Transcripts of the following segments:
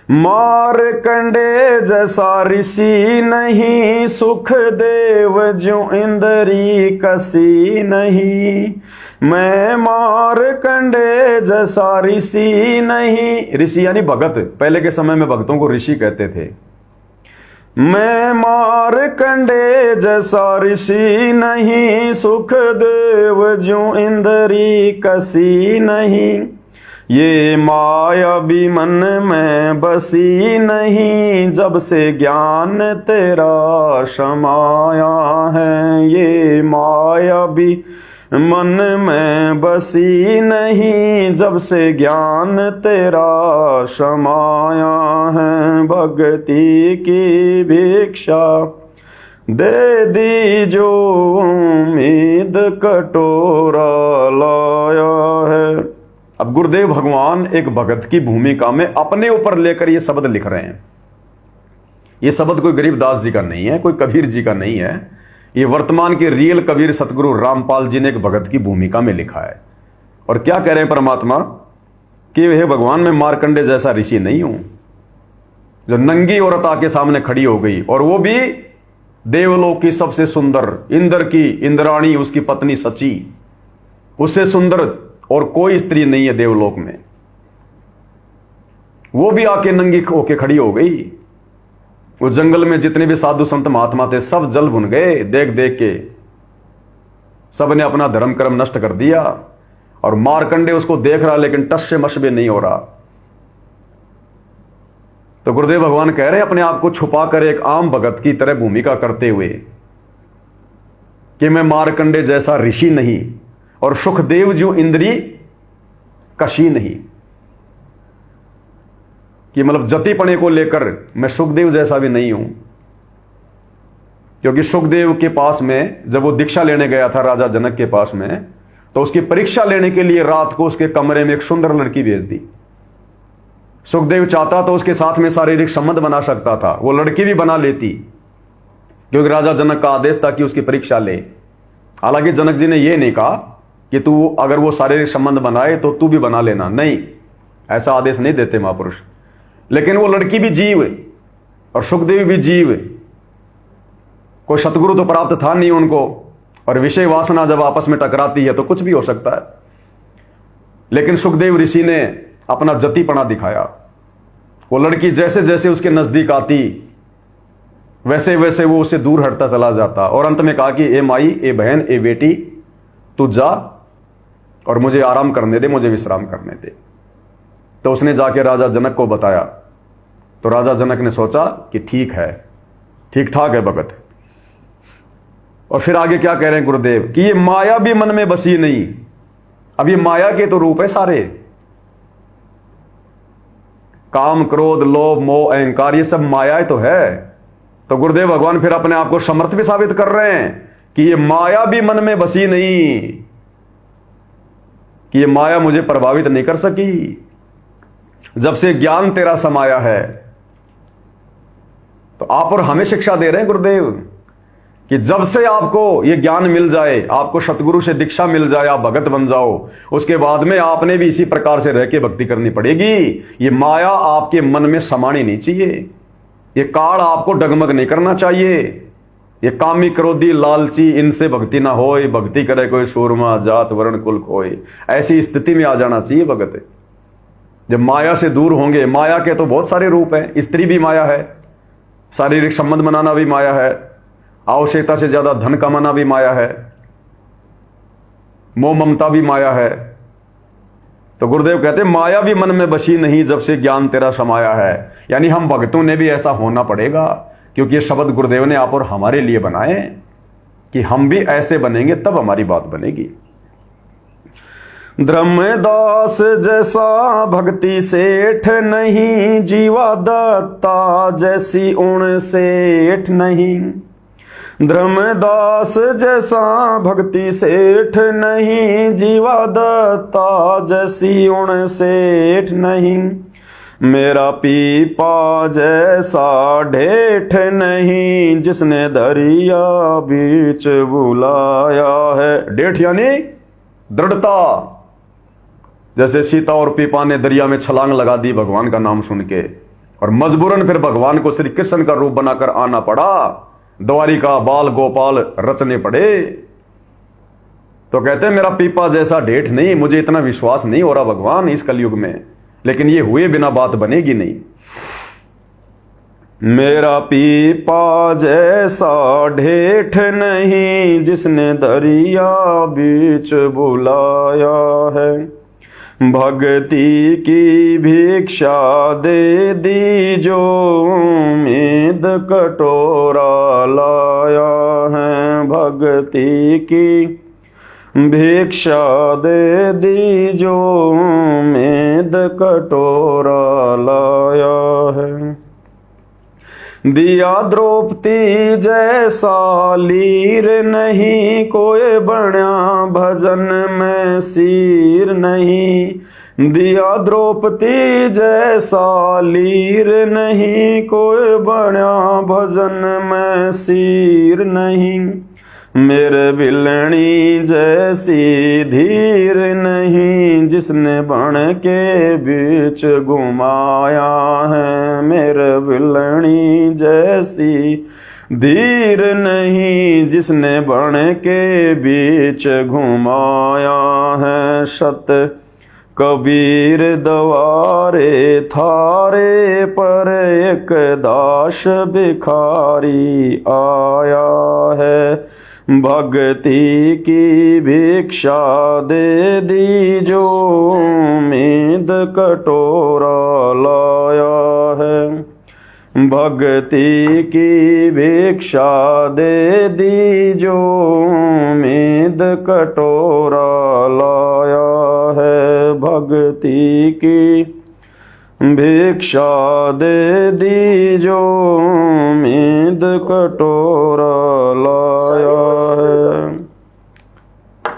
मारकंडे जैसा ऋषि नहीं, सुख देव ज्यों इंद्री कसी नहीं। मैं मारकंडे जैसा ऋषि नहीं, ऋषि यानी भगत, पहले के समय में भक्तों को ऋषि कहते थे। मैं मारकंडे जैसा ऋषि नहीं, सुख देव ज्यों इंद्री कसी नहीं। ये माया भी मन में बसी नहीं, जब से ज्ञान तेरा समाया है। ये माया भी मन में बसी नहीं, जब से ज्ञान तेरा समाया है। भक्ति की भिक्षा दे दी जो उम्मीद कटोरा लाया है। अब गुरुदेव भगवान एक भगत की भूमिका में अपने ऊपर लेकर ये शब्द लिख रहे हैं। ये शब्द कोई गरीबदास जी का नहीं है, कोई कबीर जी का नहीं है। ये वर्तमान के रियल कबीर सतगुरु रामपाल जी ने एक भगत की भूमिका में लिखा है। और क्या कह रहे हैं परमात्मा कि हे भगवान, मैं मारकंडे जैसा ऋषि नहीं हूं जो नंगी औरत आके सामने खड़ी हो गई, और वो भी देवलोक की सबसे सुंदर, इंद्र की इंद्राणी उसकी पत्नी सची, उससे सुंदर और कोई स्त्री नहीं है देवलोक में। वो भी आके नंगी होके खड़ी हो गई। वो जंगल में जितने भी साधु संत महात्मा थे सब जल भुन गए देख देख के। सब ने अपना धर्म कर्म नष्ट कर दिया, और मारकंडे उसको देख रहा लेकिन टस से मश भी नहीं हो रहा। तो गुरुदेव भगवान कह रहे हैं अपने आप को छुपाकर एक आम भगत की तरह भूमिका करते हुए कि मैं मारकंडे जैसा ऋषि नहीं, और सुखदेव जो इंद्री कशी नहीं, कि मतलब जतिपने को लेकर मैं सुखदेव जैसा भी नहीं हूं। क्योंकि सुखदेव के पास में जब वो दीक्षा लेने गया था राजा जनक के पास में, तो उसकी परीक्षा लेने के लिए रात को उसके कमरे में एक सुंदर लड़की भेज दी। सुखदेव चाहता तो उसके साथ में शारीरिक संबंध बना सकता था, वो लड़की भी बना लेती, क्योंकि राजा जनक का आदेश था कि उसकी परीक्षा ले। हालांकि जनक जी ने यह नहीं कहा कि तू अगर वो शारीरिक संबंध बनाए तो तू भी बना लेना, नहीं, ऐसा आदेश नहीं देते महापुरुष। लेकिन वो लड़की भी जीव और सुखदेव भी जीव, कोई सतगुरु तो प्राप्त था नहीं उनको, और विषय वासना जब आपस में टकराती है तो कुछ भी हो सकता है। लेकिन सुखदेव ऋषि ने अपना जतिपना दिखाया। वो लड़की जैसे जैसे उसके नजदीक आती वैसे वैसे वो उससे दूर हटता चला जाता, और अंत में कहा कि ए माई, ए बहन, ए बेटी, तू जा और मुझे आराम करने दे, मुझे विश्राम करने दे। तो उसने जाके राजा जनक को बताया। तो राजा जनक ने सोचा कि ठीक है, ठीक ठाक है भगत। और फिर आगे क्या कह रहे हैं गुरुदेव कि ये माया भी मन में बसी नहीं। अब ये माया के तो रूप है सारे, काम, क्रोध, लोभ, मोह, अहंकार, ये सब माया तो है। तो गुरुदेव भगवान फिर अपने आप को समर्थ भी साबित कर रहे हैं कि ये माया भी मन में बसी नहीं, कि ये माया मुझे प्रभावित नहीं कर सकी जब से ज्ञान तेरा समाया है। तो आप और हमें शिक्षा दे रहे हैं गुरुदेव कि जब से आपको ये ज्ञान मिल जाए, आपको सतगुरु से दीक्षा मिल जाए, आप भगत बन जाओ, उसके बाद में आपने भी इसी प्रकार से रह के भक्ति करनी पड़ेगी। ये माया आपके मन में समानी नहीं चाहिए, ये काल आपको डगमग नहीं करना चाहिए। ये कामी, क्रोधी, लालची, इनसे भक्ति ना होए, भक्ति करे कोई सूरमा, जात वर्ण कुल खोए, ऐसी स्थिति में आ जाना चाहिए भगत। जब माया से दूर होंगे, माया के तो बहुत सारे रूप हैं, स्त्री भी माया है, शारीरिक संबंध बनाना भी माया है, आवश्यकता से ज्यादा धन कमाना भी माया है, मोह ममता भी माया है। तो गुरुदेव कहते हैं माया भी मन में बसी नहीं, जब से ज्ञान तेरा समाया है। यानी हम भक्तों ने भी ऐसा होना पड़ेगा, क्योंकि ये शब्द गुरुदेव ने आप और हमारे लिए बनाए कि हम भी ऐसे बनेंगे तब हमारी बात बनेगी। धर्मदास जैसा भक्ति सेठ नहीं, जीवा दत्ता जैसी उण सेठ नहीं। धर्मदास जैसा भक्ति सेठ नहीं, जीवा दत्ता जैसी उण सेठ नहीं। मेरा पीपा जैसा ढेठ नहीं, जिसने दरिया बीच बुलाया है। ढेठ यानी दृढ़ता, जैसे सीता और पीपा ने दरिया में छलांग लगा दी भगवान का नाम सुन के, और मजबूरन फिर भगवान को श्री कृष्ण का रूप बनाकर आना पड़ा, द्वारिका बाल गोपाल रचने पड़े। तो कहते हैं मेरा पीपा जैसा ढेठ नहीं, मुझे इतना विश्वास नहीं हो रहा भगवान इस कलयुग में, लेकिन ये हुए बिना बात बनेगी नहीं। मेरा पीपा जैसा ढेठ नहीं, जिसने दरिया बीच बुलाया है, भक्ति की भिक्षा दे दी जो उम्मीद कटोरा लाया है, भक्ति की भिक्षा दे दी जो उम्मीद कटोरा लाया है। दिया द्रौपदी जैसा लीर नहीं, कोई बण्या भजन में सीर नहीं। दिया द्रौपदी जैसा लीर नहीं, कोई बण्या भजन में सीर नहीं। मेरे बिलनी जैसी धीर नहीं, जिसने बन के बीच घुमाया है, मेरे बिलनी जैसी धीर नहीं, जिसने बन के बीच घुमाया है। शत कबीर दवारे थारे पर, एक दास भिखारी आया है, भक्ति की भिक्षा दे दी जो उम्मीद कटोरा लाया है। भक्ति की भिक्षा दे दी जो उम्मीद कटोरा लाया है, भक्ति की भिक्षा दे दी जो उम्मीद कटोरा लाया है।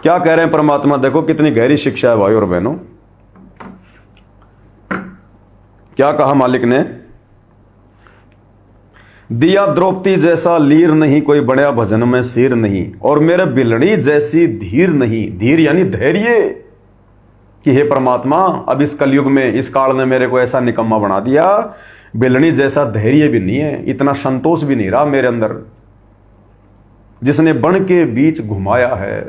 क्या कह रहे हैं परमात्मा, देखो कितनी गहरी शिक्षा है भाई और बहनों। क्या कहा मालिक ने, दिया द्रौपदी जैसा लीर नहीं, कोई बड़ा भजन में सिर नहीं, और मेरे बिलड़ी जैसी धीर नहीं। धीर यानी धैर्य, कि हे परमात्मा अब इस कलयुग में, इस काल ने मेरे को ऐसा निकम्मा बना दिया, बिलड़ी जैसा धैर्य भी नहीं है, इतना संतोष भी नहीं रहा मेरे अंदर, जिसने बन के बीच घुमाया है।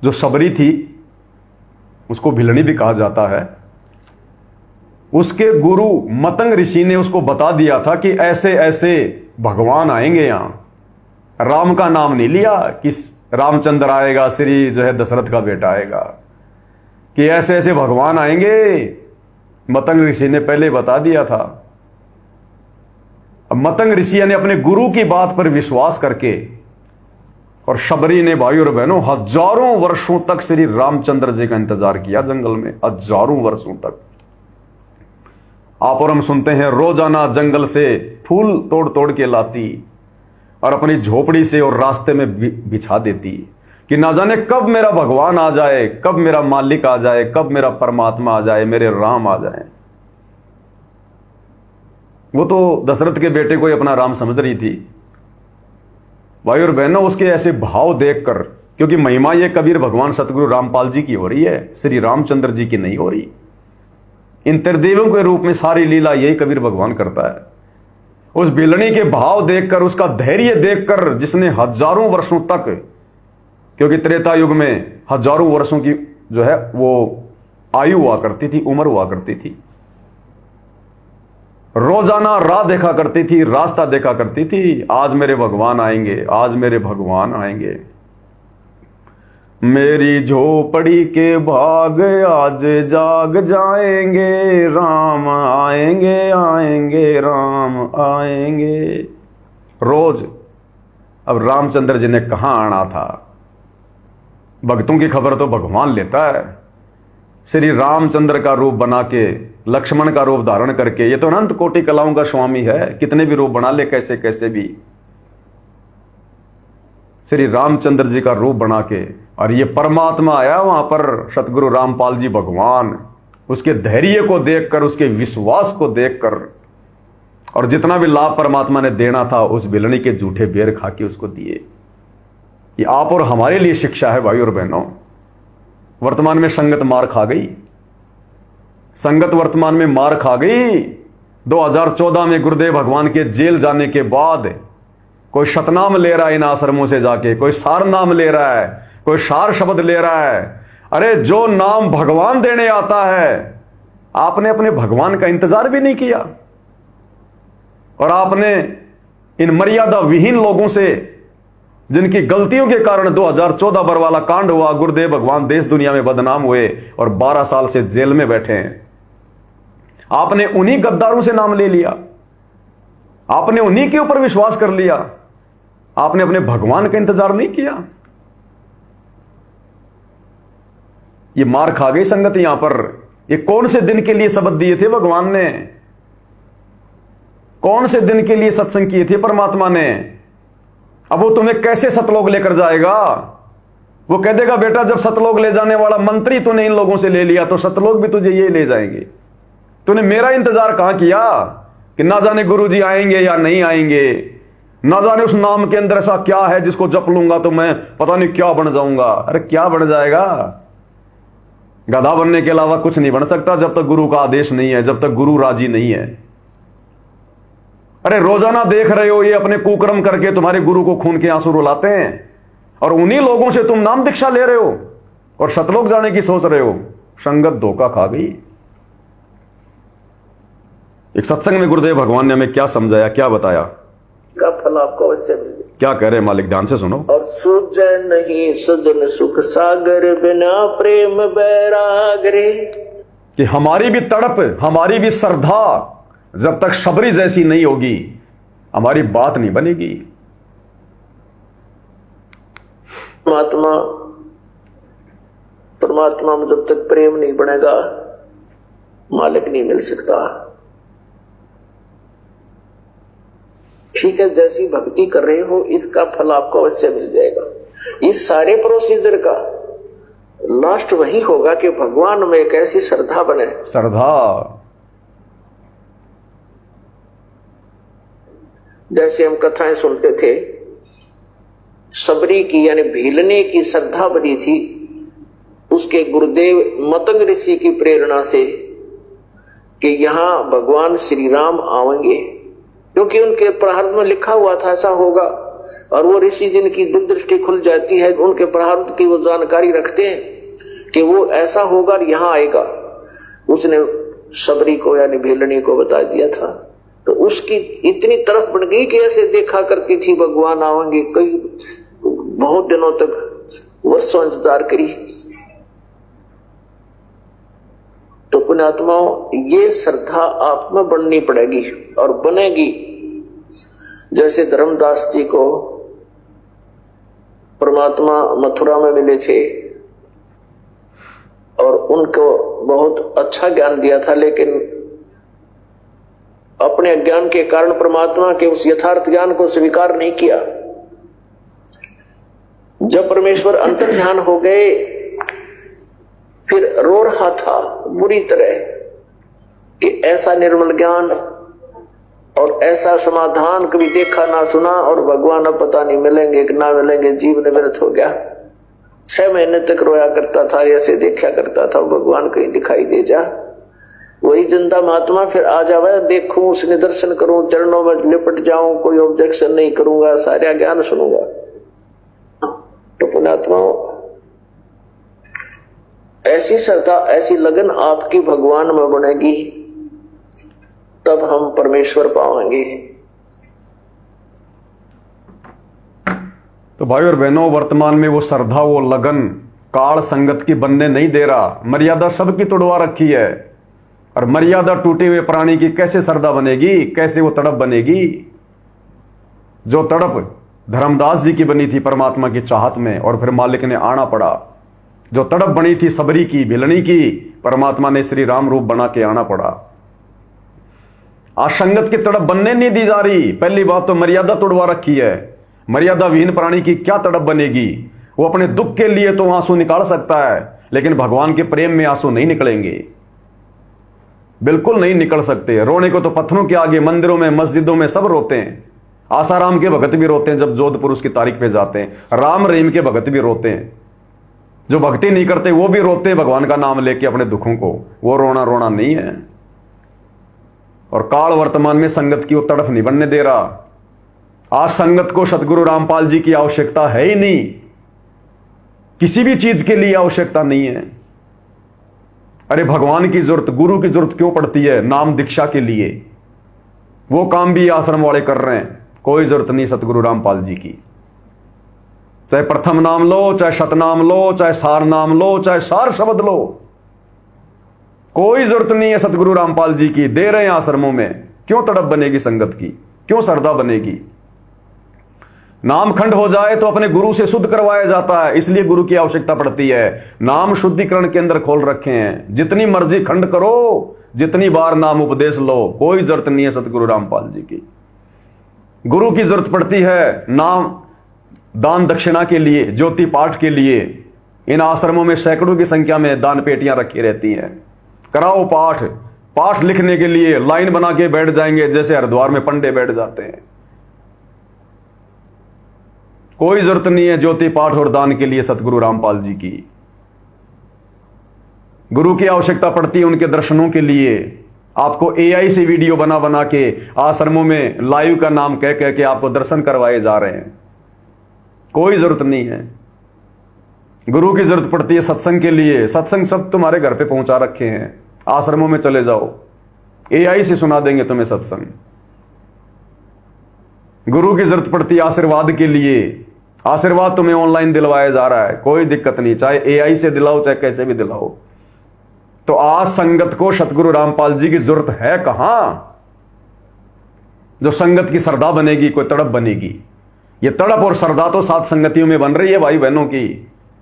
जो सबरी थी उसको भिलनी भी कहा जाता है, उसके गुरु मतंग ऋषि ने उसको बता दिया था कि ऐसे ऐसे भगवान आएंगे यहां। राम का नाम नहीं लिया कि रामचंद्र आएगा, श्री जो है दशरथ का बेटा आएगा, कि ऐसे ऐसे भगवान आएंगे, मतंग ऋषि ने पहले बता दिया था। अब मतंग ऋषि ने अपने गुरु की बात पर विश्वास करके, और शबरी ने भाई और बहनों हजारों वर्षों तक श्री रामचंद्र जी का इंतजार किया जंगल में, हजारों वर्षों तक। आप और हम सुनते हैं रोजाना जंगल से फूल तोड़ तोड़ के लाती और अपनी झोपड़ी से और रास्ते में बिछा देती, कि ना जाने कब मेरा भगवान आ जाए, कब मेरा मालिक आ जाए, कब मेरा परमात्मा आ जाए, मेरे राम आ जाए। वो तो दशरथ के बेटे को ही अपना राम समझ रही थी। भाई और बहनों उसके ऐसे भाव देखकर, क्योंकि महिमा ये कबीर भगवान सतगुरु रामपाल जी की हो रही है, श्री रामचंद्र जी की नहीं हो रही। इन त्रिदेवों के रूप में सारी लीला यही कबीर भगवान करता है। उस बिलनी के भाव देखकर, उसका धैर्य देखकर, जिसने हजारों वर्षों तक, क्योंकि त्रेता युग में हजारों वर्षों की जो है वो आयु हुआ करती थी, उम्र हुआ करती थी, रोजाना राह देखा करती थी, रास्ता देखा करती थी, आज मेरे भगवान आएंगे, आज मेरे भगवान आएंगे। मेरी झोपड़ी के भाग आज जाग जाएंगे, राम आएंगे आएंगे राम आएंगे। रोज अब रामचंद्र जी ने कहां आना था, भक्तों की खबर तो भगवान लेता है। श्री रामचंद्र का रूप बना के, लक्ष्मण का रूप धारण करके, ये तो अनंत कोटि कलाओं का स्वामी है, कितने भी रूप बना ले कैसे कैसे भी, श्री रामचंद्र जी का रूप बना के। और ये परमात्मा आया वहां पर, सतगुरु रामपाल जी भगवान, उसके धैर्य को देखकर, उसके विश्वास को देखकर, और जितना भी लाभ परमात्मा ने देना था उस बिलनी के जूठे बेर खा के उसको दिए। ये आप और हमारे लिए शिक्षा है भाई और बहनों। वर्तमान में संगत मार खा गई, संगत वर्तमान में मार खा गई। 2014 में गुरुदेव भगवान के जेल जाने के बाद कोई शतनाम ले रहा है इन आश्रमों से जाके, कोई सार नाम ले रहा है, कोई सार शब्द ले रहा है। अरे जो नाम भगवान देने आता है, आपने अपने भगवान का इंतजार भी नहीं किया और आपने इन मर्यादा विहीन लोगों से, जिनकी गलतियों के कारण 2014 बरवाला कांड हुआ, गुरुदेव भगवान देश दुनिया में बदनाम हुए और 12 साल से जेल में बैठे हैं, आपने उन्हीं गद्दारों से नाम ले लिया, आपने उन्हीं के ऊपर विश्वास कर लिया, आपने अपने भगवान का इंतजार नहीं किया। ये मार खा गई संगत यहां पर। ये कौन से दिन के लिए शब्द दिए थे भगवान ने, कौन से दिन के लिए सत्संग किए थे परमात्मा ने। अब वो तुम्हें कैसे सतलोक लेकर जाएगा? वो कह देगा बेटा जब सतलोक ले जाने वाला मंत्री तूने इन लोगों से ले लिया तो सतलोक भी तुझे ये ले जाएंगे। तूने मेरा इंतजार कहां किया कि ना जाने गुरुजी आएंगे या नहीं आएंगे, ना जाने उस नाम के अंदर ऐसा क्या है जिसको जप लूंगा तो मैं पता नहीं क्या बन जाऊंगा। अरे क्या बन जाएगा? गधा बनने के अलावा कुछ नहीं बन सकता जब तक गुरु का आदेश नहीं है, जब तक गुरु राजी नहीं है। अरे रोजाना देख रहे हो ये अपने कुकर्म करके तुम्हारे गुरु को खून के आंसू रुलाते हैं और उन्हीं लोगों से तुम नाम दीक्षा ले रहे हो और सतलोक जाने की सोच रहे हो। संगत धोखा खा गई। एक सत्संग में गुरुदेव भगवान ने हमें क्या समझाया, क्या बताया, का फल आपको अवश्य मिले। क्या कह रहे मालिक, ध्यान से सुनो। और सूझे नहीं सदन सुख सागर, बिना प्रेम बैरागरे। कि हमारी भी तड़प, हमारी भी श्रद्धा जब तक शबरी जैसी नहीं होगी हमारी बात नहीं बनेगी। परमात्मा में जब तक प्रेम नहीं बनेगा मालिक नहीं मिल सकता। ठीक है, जैसी भक्ति कर रहे हो इसका फल आपको अवश्य मिल जाएगा। इस सारे प्रोसीजर का लास्ट वही होगा कि भगवान में एक ऐसी श्रद्धा बने। श्रद्धा जैसे हम कथाएं सुनते थे, सबरी की यानी भीलने की श्रद्धा बनी थी उसके गुरुदेव मतंग ऋषि की प्रेरणा से कि यहां भगवान श्री राम आवेंगे, क्योंकि उनके प्रारब्ध में लिखा हुआ था ऐसा होगा। और वो ऋषि जिनकी दूरदृष्टि खुल जाती है, उनके प्रारब्ध की वो जानकारी रखते हैं कि वो ऐसा होगा और यहां आएगा। उसने सबरी को यानी भीलनी को बता दिया था। तो उसकी इतनी तरफ बढ़ गई कि ऐसे देखा करती थी भगवान आवेंगे, कई बहुत दिनों तक वर्षों इंतजार करी। तो पुण्यात्माओं ये श्रद्धा आप में बढ़नी पड़ेगी और बनेगी। जैसे धर्मदास जी को परमात्मा मथुरा में मिले थे और उनको बहुत अच्छा ज्ञान दिया था, लेकिन अपने अज्ञान के कारण परमात्मा के उस यथार्थ ज्ञान को स्वीकार नहीं किया। जब परमेश्वर अंतर ध्यान हो गए फिर रो रहा था बुरी तरह कि ऐसा निर्मल ज्ञान और ऐसा समाधान कभी देखा ना सुना और भगवान अब पता नहीं मिलेंगे कि ना मिलेंगे। जीवन व्यर्थ हो गया। 6 महीने तक रोया करता था, ऐसे देखा करता था भगवान कहीं दिखाई दे जा। वही जिंदा महात्मा फिर आ जावे, देखूं उसने दर्शन करूं, चरणों में लिपट जाऊं, कोई ऑब्जेक्शन नहीं करूंगा, सारा ज्ञान सुनूंगा। तो पुण्यात्माओं ऐसी श्रद्धा ऐसी लगन आपकी भगवान में बनेगी तब हम परमेश्वर पाएंगे। तो भाई और बहनों, वर्तमान में वो श्रद्धा वो लगन काल संगत की बनने नहीं दे रहा। मर्यादा सबकी तोड़वा रखी है और मर्यादा टूटे हुए प्राणी की कैसे श्रद्धा बनेगी, कैसे वो तड़प बनेगी? जो तड़प धर्मदास जी की बनी थी परमात्मा की चाहत में और फिर मालिक ने आना पड़ा। जो तड़प बनी थी सबरी की, भिलनी की, परमात्मा ने श्री राम रूप बना के आना पड़ा। आज संगत की तड़प बनने नहीं दी जा रही। पहली बात तो मर्यादा तोड़वा रखी है। मर्यादा विहीन प्राणी की क्या तड़प बनेगी? वो अपने दुख के लिए तो आंसू निकाल सकता है, लेकिन भगवान के प्रेम में आंसू नहीं निकलेंगे, बिल्कुल नहीं निकल सकते। रोने को तो पत्थरों के आगे, मंदिरों में, मस्जिदों में सब रोते हैं। आसाराम के भगत भी रोते हैं जब जोधपुर उसकी तारीख पे जाते हैं। राम रहीम के भगत भी रोते हैं। जो भक्ति नहीं करते वो भी रोते हैं भगवान का नाम लेके अपने दुखों को, वो रोना रोना नहीं है। और काल वर्तमान में संगत की वो तड़फ नहीं बनने दे रहा। आज संगत को सतगुरु रामपाल जी की आवश्यकता है ही नहीं, किसी भी चीज के लिए आवश्यकता नहीं है। अरे भगवान की जरूरत, गुरु की जरूरत क्यों पड़ती है? नाम दीक्षा के लिए। वो काम भी आश्रम वाले कर रहे हैं, कोई जरूरत नहीं सतगुरु रामपाल जी की। चाहे प्रथम नाम लो, चाहे शतनाम लो, चाहे सार नाम लो, चाहे सार शब्द लो, कोई जरूरत नहीं है सतगुरु रामपाल जी की। दे रहे हैं आश्रमों में, क्यों तड़प बनेगी संगत की, क्यों श्रद्धा बनेगी? नामखंड हो जाए तो अपने गुरु से शुद्ध करवाया जाता है, इसलिए गुरु की आवश्यकता पड़ती है। नाम शुद्धिकरण के अंदर खोल रखे हैं, जितनी मर्जी खंड करो, जितनी बार नाम उपदेश लो, कोई जरूरत नहीं है सतगुरु रामपाल जी की। गुरु की जरूरत पड़ती है नाम दान दक्षिणा के लिए, ज्योति पाठ के लिए। इन आश्रमों में सैकड़ों की संख्या में दान पेटियां रखी रहती हैं। कराओ पाठ, पाठ लिखने के लिए लाइन बना के बैठ जाएंगे जैसे हरिद्वार में पंडे बैठ जाते हैं। कोई जरूरत नहीं है ज्योति पाठ और दान के लिए सतगुरु रामपाल जी की। गुरु की आवश्यकता पड़ती है उनके दर्शनों के लिए। आपको एआई से वीडियो बना बना के आश्रमों में लाइव का नाम कह कह के आपको दर्शन करवाए जा रहे हैं, कोई जरूरत नहीं है। गुरु की जरूरत पड़ती है सत्संग के लिए। सत्संग सब तुम्हारे घर पे पहुंचा रखे हैं, आश्रमों में चले जाओ, एआई से सुना देंगे तुम्हें सत्संग। गुरु की जरूरत पड़ती है आशीर्वाद के लिए। आशीर्वाद तुम्हें ऑनलाइन दिलवाया जा रहा है, कोई दिक्कत नहीं, चाहे एआई से दिलाओ चाहे कैसे भी दिलाओ। तो आज संगत को सतगुरु रामपाल जी की जरूरत है कहां? जो संगत की श्रद्धा बनेगी, कोई तड़प बनेगी। ये तड़प और श्रद्धा तो सात संगतियों में बन रही है भाई बहनों की,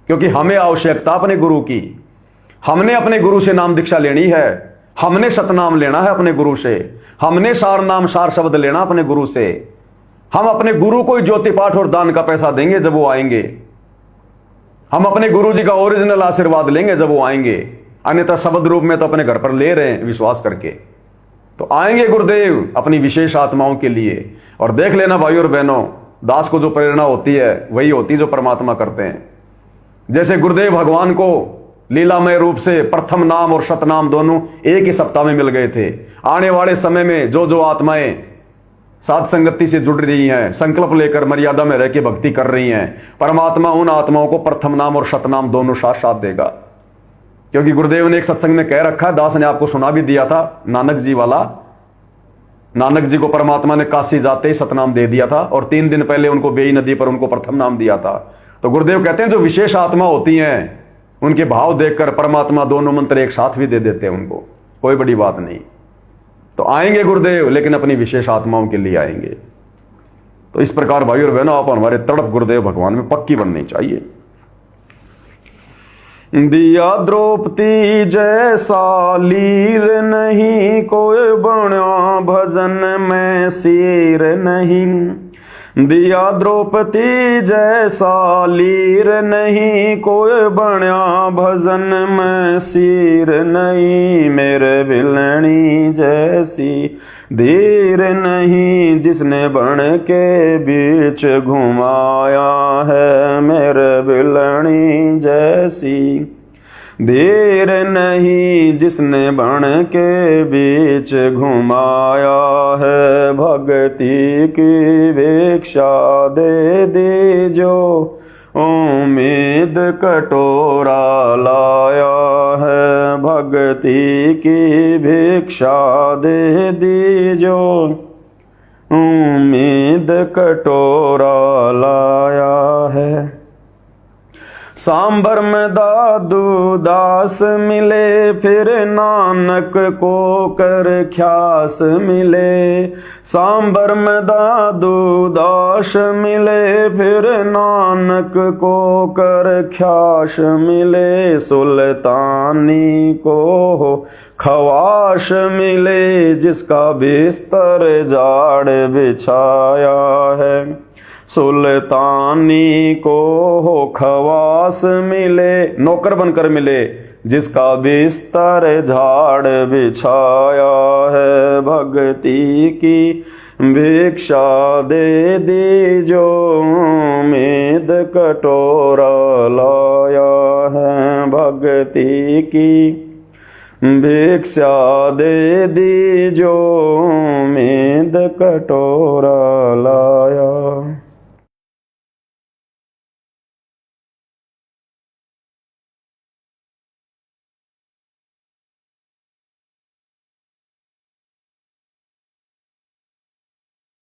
क्योंकि हमें आवश्यकता अपने गुरु की। हमने अपने गुरु से नाम दीक्षा लेनी है, हमने सतनाम लेना है अपने गुरु से, हमने सार नाम सार शब्द लेना अपने गुरु से। हम अपने गुरु को ही ज्योति पाठ और दान का पैसा देंगे जब वो आएंगे। हम अपने गुरु जी का ओरिजिनल आशीर्वाद लेंगे जब वो आएंगे, अन्यथा शब्द रूप में तो अपने घर पर ले रहे हैं विश्वास करके। तो आएंगे गुरुदेव अपनी विशेष आत्माओं के लिए। और देख लेना भाई और बहनों, दास को जो प्रेरणा होती है वही होती है जो परमात्मा करते हैं। जैसे गुरुदेव भगवान को लीलामय रूप से प्रथम नाम और शतनाम दोनों एक ही सप्ताह में मिल गए थे। आने वाले समय में जो जो आत्माएं साध संगति से जुड़ रही हैं, संकल्प लेकर मर्यादा में रह के भक्ति कर रही हैं, परमात्मा उन आत्माओं को प्रथम नाम और शतनाम दोनों साथ साथ देगा। क्योंकि गुरुदेव ने एक सत्संग में कह रखा है, दास ने आपको सुना भी दिया था, नानक जी वाला। नानक जी को परमात्मा ने काशी जाते ही सतनाम दे दिया था और 3 दिन पहले उनको बेई नदी पर उनको प्रथम नाम दिया था। तो गुरुदेव कहते हैं जो विशेष आत्मा होती हैं उनके भाव देखकर परमात्मा दोनों मंत्र एक साथ भी दे देते हैं उनको, कोई बड़ी बात नहीं। तो आएंगे गुरुदेव, लेकिन अपनी विशेष आत्माओं के लिए आएंगे। तो इस प्रकार भाई और बहनों, आप हमारे तड़प गुरुदेव भगवान में पक्की बननी चाहिए। दिया द्रौपदी जैसा लीर नहीं, कोई बना भजन में सिर नहीं। दिया द्रौपदी जैसा लीर नहीं, कोई बना भजन में सिर नहीं। मेरे बिलनी जैसी धीर नहीं, जिसने बन के बीच घुमाया है। मेरे बिलनी जैसी धीर नहीं, जिसने बन के बीच घुमाया है। भक्ति की भिक्षा दे दीजो, उम्मीद कटोरा लाया है। भक्ति की भिक्षा दे दीजो, उम्मीद कटोरा लाया है। सांबर में दादू दास मिले, फिर नानक को कर ख्यास मिले। सांबर में दादू दास मिले, फिर नानक को कर ख्यास मिले। सुल्तानी को खवाश मिले, जिसका बिस्तर जाड़ बिछाया है। सुल्तानी को हो खवास मिले, नौकर बनकर मिले, जिसका बिस्तर झाड़ बिछाया है। भक्ति की भिक्षा दे दीजो मेद कटोरा लाया है भक्ति की। भिक्षा दे दीजो मेद कटोरा